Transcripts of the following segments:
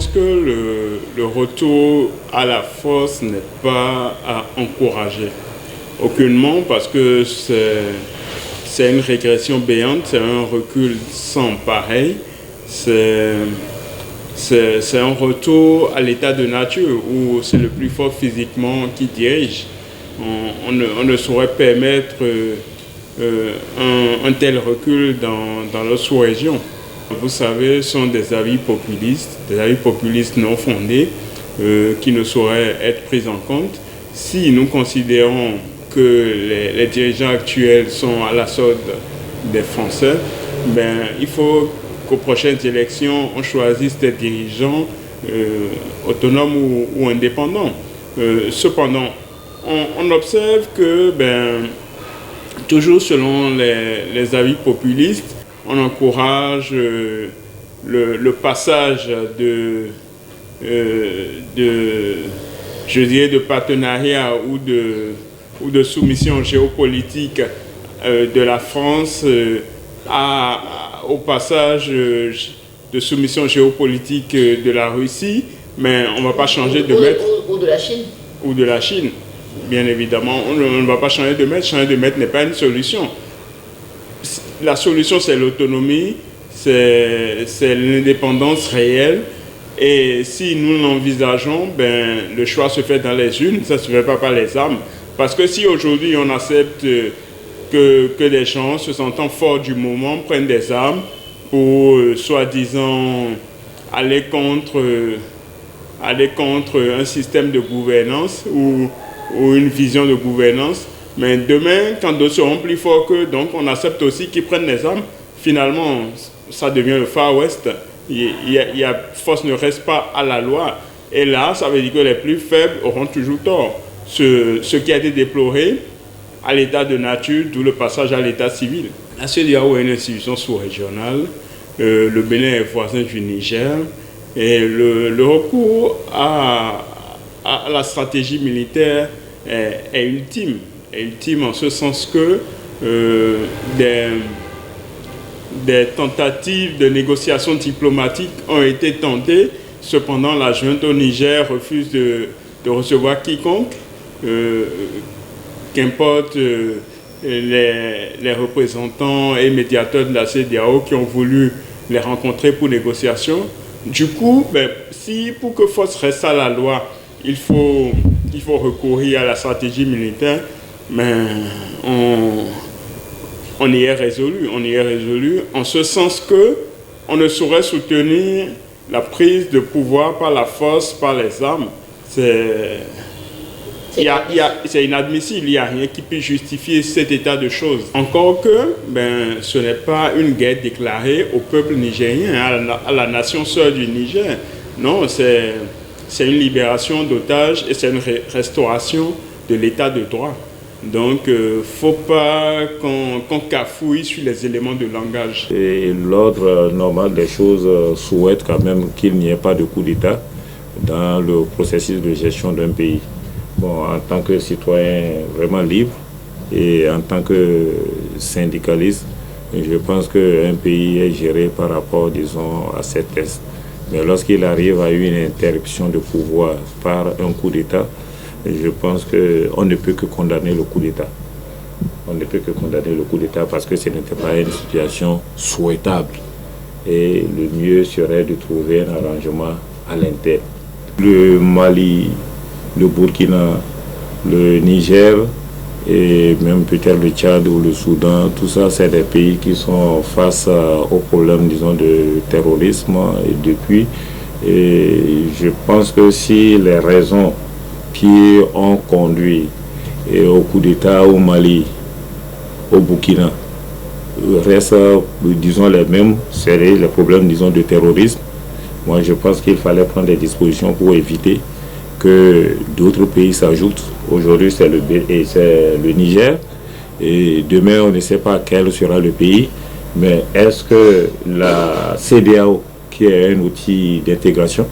pense que le retour à la force n'est pas à encourager. Aucunement, parce que c'est une régression béante, c'est un recul sans pareil. C'est un retour à l'état de nature où c'est le plus fort physiquement qui dirige. On ne saurait permettre un tel recul dans la sous-région. Vous savez, ce sont des avis populistes non fondés qui ne sauraient être pris en compte. Si nous considérons que les dirigeants actuels sont à la solde des Français, il faut qu'aux prochaines élections, on choisisse des dirigeants autonomes ou indépendants. Cependant, on observe que, toujours selon les avis populistes, on encourage le passage de partenariat ou de soumission géopolitique de la France au passage de soumission géopolitique de la Russie, mais on ne va pas changer de maître. Ou de la Chine. Ou de la Chine, bien évidemment. On ne va pas changer de maître. Changer de maître n'est pas une solution. La solution, c'est l'autonomie, c'est l'indépendance réelle. Et si nous l'envisageons, le choix se fait dans les urnes, ça ne se fait pas par les armes. Parce que si aujourd'hui on accepte que des gens se sentant forts du moment prennent des armes pour soi-disant aller contre un système de gouvernance ou une vision de gouvernance, mais demain, quand d'autres seront plus forts qu'eux, donc on accepte aussi qu'ils prennent les armes, finalement, ça devient le Far West. Force ne reste pas à la loi. Et là, ça veut dire que les plus faibles auront toujours tort. Ce qui a été déploré à l'état de nature, d'où le passage à l'état civil. La CEDEAO est une institution sous-régionale. Le Bénin est voisin du Niger. Et le recours à la stratégie militaire est ultime. Est ultime en ce sens que des tentatives de négociations diplomatiques ont été tentées. Cependant, la junte au Niger refuse de recevoir quiconque, qu'importe les représentants et médiateurs de la CEDEAO qui ont voulu les rencontrer pour négociation. Du coup, si pour que force reste à la loi, il faut recourir à la stratégie militaire, on y est résolu. On y est résolu en ce sens que on ne saurait soutenir la prise de pouvoir par la force, par les armes. C'est inadmissible. Il n'y a rien qui puisse justifier cet état de choses. Encore que, ce n'est pas une guerre déclarée au peuple nigérien, à la nation sœur du Niger. Non, c'est une libération d'otages et c'est une restauration de l'état de droit. Donc, il ne faut pas qu'on cafouille sur les éléments de langage. Et l'ordre normal des choses souhaite quand même qu'il n'y ait pas de coup d'État dans le processus de gestion d'un pays. Bon, en tant que citoyen vraiment libre et en tant que syndicaliste, je pense qu'un pays est géré par rapport, disons, à ses tests. Mais lorsqu'il arrive à une interruption de pouvoir par un coup d'État, je pense qu'on ne peut que condamner le coup d'État. On ne peut que condamner le coup d'État parce que ce n'était pas une situation souhaitable. Et le mieux serait de trouver un arrangement à l'interne. Le Mali, le Burkina, le Niger et même peut-être le Tchad ou le Soudan, tout ça, c'est des pays qui sont face au problème, disons, de terrorisme depuis. Et je pense que si les raisons qui ont conduit au coup d'État au Mali, au Burkina, restent, disons, les mêmes, c'est les problèmes, disons, de terrorisme. Moi, je pense qu'il fallait prendre des dispositions pour éviter que d'autres pays s'ajoutent. Aujourd'hui, c'est le Niger. Et demain, on ne sait pas quel sera le pays. Mais est-ce que la CEDEAO, qui est un outil d'intégration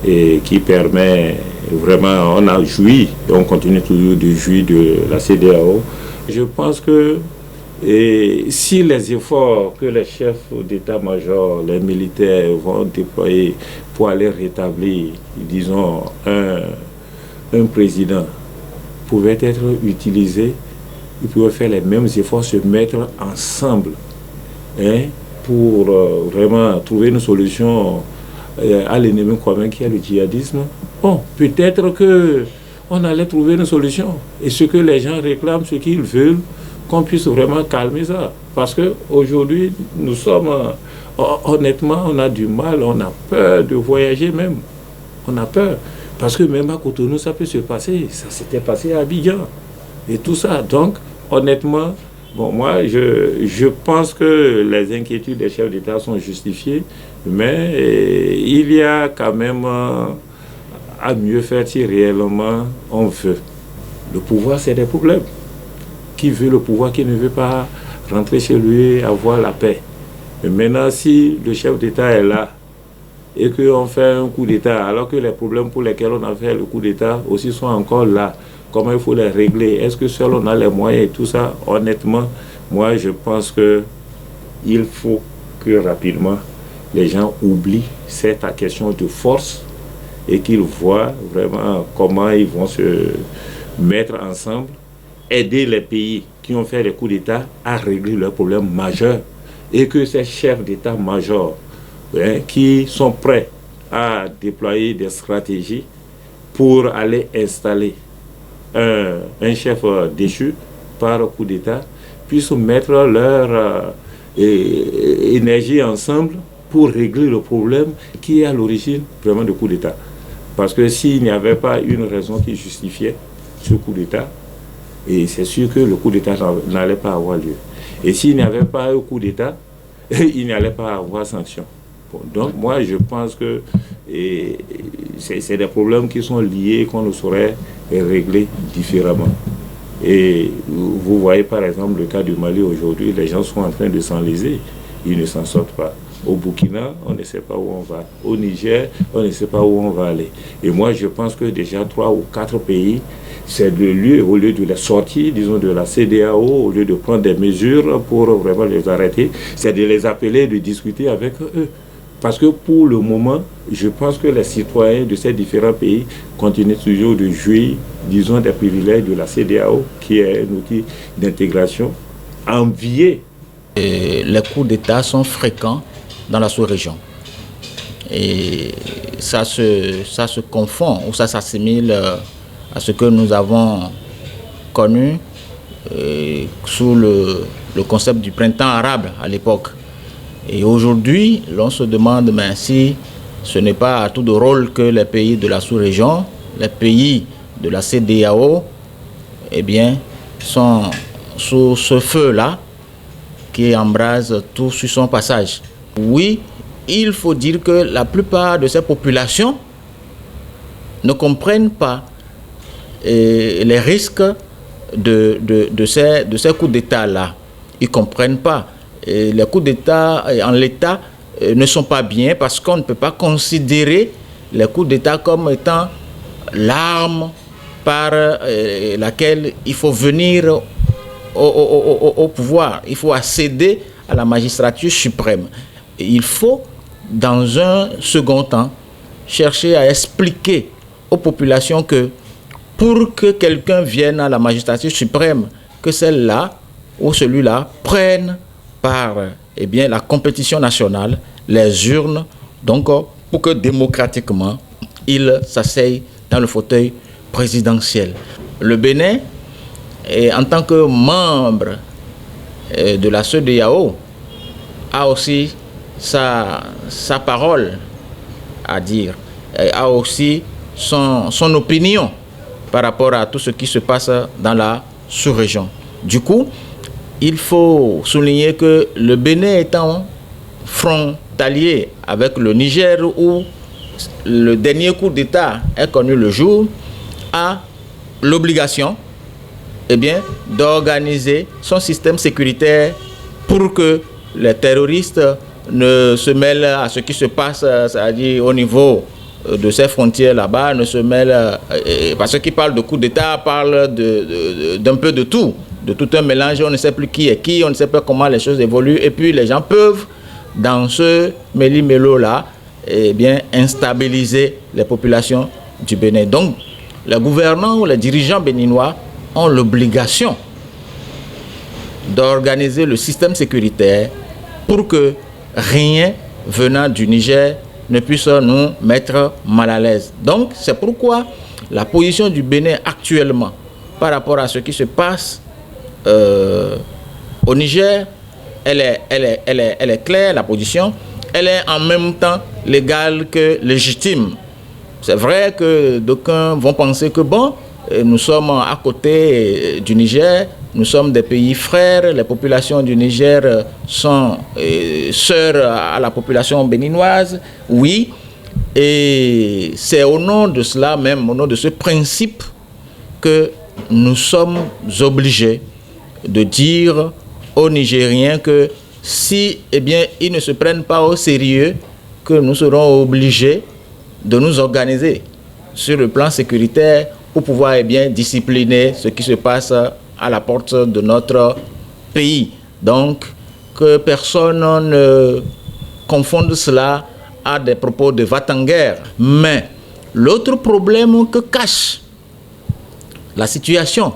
et qui permet vraiment, on a joui et on continue toujours de jouir de la CEDEAO, je pense que Et si les efforts que les chefs d'état-major, les militaires vont déployer pour aller rétablir, disons, un président, pouvaient être utilisés, ils pouvaient faire les mêmes efforts, se mettre ensemble, hein, pour vraiment trouver une solution à l'ennemi commun qui est le djihadisme. Bon, peut-être qu'on allait trouver une solution. Et ce que les gens réclament, ce qu'ils veulent, qu'on puisse vraiment calmer ça. Parce qu'aujourd'hui, nous sommes, honnêtement, on a du mal, on a peur de voyager même. On a peur. Parce que même à Cotonou, ça peut se passer. Ça s'était passé à Abidjan. Et tout ça. Donc, honnêtement, bon, moi, je pense que les inquiétudes des chefs d'État sont justifiées. Mais il y a quand même à mieux faire si réellement on veut. Le pouvoir, c'est des problèmes. Qui veut le pouvoir, qui ne veut pas rentrer chez lui, avoir la paix. Et maintenant, si le chef d'État est là et qu'on fait un coup d'État, alors que les problèmes pour lesquels on a fait le coup d'État aussi sont encore là, comment il faut les régler? Est-ce que seul on a les moyens et tout ça? Honnêtement, moi, je pense qu'il faut que rapidement les gens oublient cette question de force et qu'ils voient vraiment comment ils vont se mettre ensemble, aider les pays qui ont fait les coups d'État à régler leurs problèmes majeurs et que ces chefs d'État-major qui sont prêts à déployer des stratégies pour aller installer un chef déchu par coup d'État puissent mettre leur énergie ensemble pour régler le problème qui est à l'origine vraiment du coup d'État. Parce que s'il n'y avait pas une raison qui justifiait ce coup d'État, et c'est sûr que le coup d'État n'allait pas avoir lieu. Et s'il n'y avait pas eu coup d'État, il n'allait pas avoir sanction. Bon, donc moi je pense que c'est des problèmes qui sont liés, qu'on ne saurait régler différemment. Et vous voyez par exemple le cas du Mali aujourd'hui, les gens sont en train de s'enliser, ils ne s'en sortent pas. Au Burkina, on ne sait pas où on va. Au Niger, on ne sait pas où on va aller. Et moi, je pense que déjà 3 ou 4 pays, c'est le lieu, au lieu de les sortir, disons, de la CEDEAO, au lieu de prendre des mesures pour vraiment les arrêter, c'est de les appeler, de discuter avec eux. Parce que pour le moment, je pense que les citoyens de ces différents pays continuent toujours de jouir, disons, des privilèges de la CEDEAO, qui est un outil d'intégration envié. Les coups d'État sont fréquents dans la sous-région. Et ça se confond ou ça s'assimile à ce que nous avons connu sous le concept du printemps arabe à l'époque. Et aujourd'hui, l'on se demande si ce n'est pas à tout de rôle que les pays de la sous-région, les pays de la CEDEAO, eh bien, sont sous ce feu-là qui embrase tout sur son passage. Oui, il faut dire que la plupart de ces populations ne comprennent pas les risques de ces coups d'État-là. Ils ne comprennent pas. Et les coups d'État en l'État ne sont pas bien parce qu'on ne peut pas considérer les coups d'État comme étant l'arme par laquelle il faut venir au pouvoir. Il faut accéder à la magistrature suprême. Et il faut, dans un second temps, chercher à expliquer aux populations que pour que quelqu'un vienne à la magistrature suprême, que celle-là ou celui-là prenne par la compétition nationale, les urnes, donc pour que démocratiquement, il s'asseye dans le fauteuil présidentiel. Le Bénin, en tant que membre de la CEDEAO, a aussi sa parole à dire, a aussi son opinion par rapport à tout ce qui se passe dans la sous-région. Du coup, il faut souligner que le Bénin étant frontalier avec le Niger, où le dernier coup d'État est connu le jour, a l'obligation d'organiser son système sécuritaire pour que les terroristes ne se mêlent à ce qui se passe, c'est-à-dire au niveau de ces frontières là-bas, ne se mêlent, parce qu'ils parlent de coup d'État, parlent d'un peu de tout. de tout un mélange, on ne sait plus qui est qui, on ne sait pas comment les choses évoluent, et puis les gens peuvent, dans ce méli-mélo-là, eh bien, instabiliser les populations du Bénin. Donc, les gouvernants ou les dirigeants béninois ont l'obligation d'organiser le système sécuritaire pour que rien venant du Niger ne puisse nous mettre mal à l'aise. Donc, c'est pourquoi la position du Bénin actuellement par rapport à ce qui se passe au Niger, elle est claire, la position. Elle est en même temps légale que légitime. C'est vrai que d'aucuns vont penser que bon, nous sommes à côté du Niger, nous sommes des pays frères, les populations du Niger sont sœurs à la population béninoise, oui, et c'est au nom de cela même, au nom de ce principe que nous sommes obligés de dire aux Nigériens que si ils ne se prennent pas au sérieux, que nous serons obligés de nous organiser sur le plan sécuritaire pour pouvoir discipliner ce qui se passe à la porte de notre pays. Donc, que personne ne confonde cela à des propos de va-t-en-guerre. Mais l'autre problème que cache la situation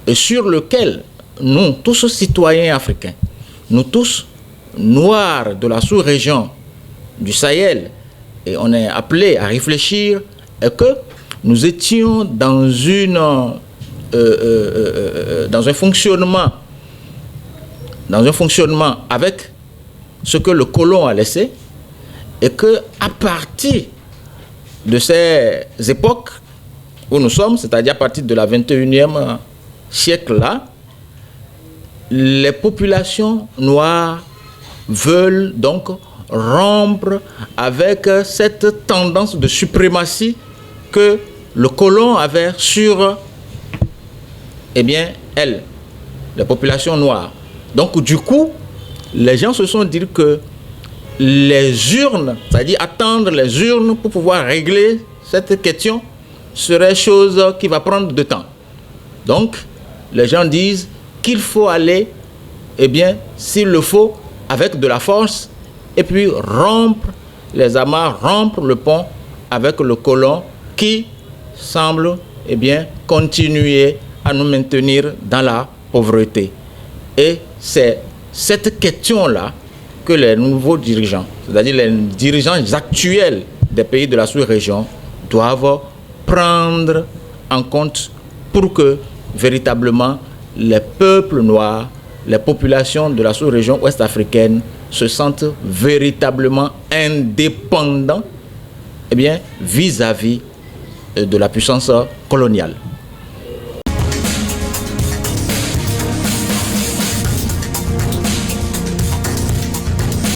et sur lequel nous, tous citoyens africains, nous tous, noirs de la sous-région du Sahel, et on est appelés à réfléchir, est que nous étions dans un fonctionnement avec ce que le colon a laissé, et que à partir de ces époques où nous sommes, c'est-à-dire à partir de la 21e siècle-là, les populations noires veulent donc rompre avec cette tendance de suprématie que le colon avait sur, elles, les populations noires. Donc, du coup, les gens se sont dit que les urnes, c'est-à-dire attendre les urnes pour pouvoir régler cette question, serait chose qui va prendre du temps. Donc, les gens disent qu'il faut aller, s'il le faut, avec de la force, et puis rompre les amarres, rompre le pont avec le colon qui semble continuer à nous maintenir dans la pauvreté. Et c'est cette question-là que les nouveaux dirigeants, c'est-à-dire les dirigeants actuels des pays de la sous-région, doivent prendre en compte pour que véritablement les peuples noirs, les populations de la sous-région ouest-africaine se sentent véritablement indépendants vis-à-vis de la puissance coloniale.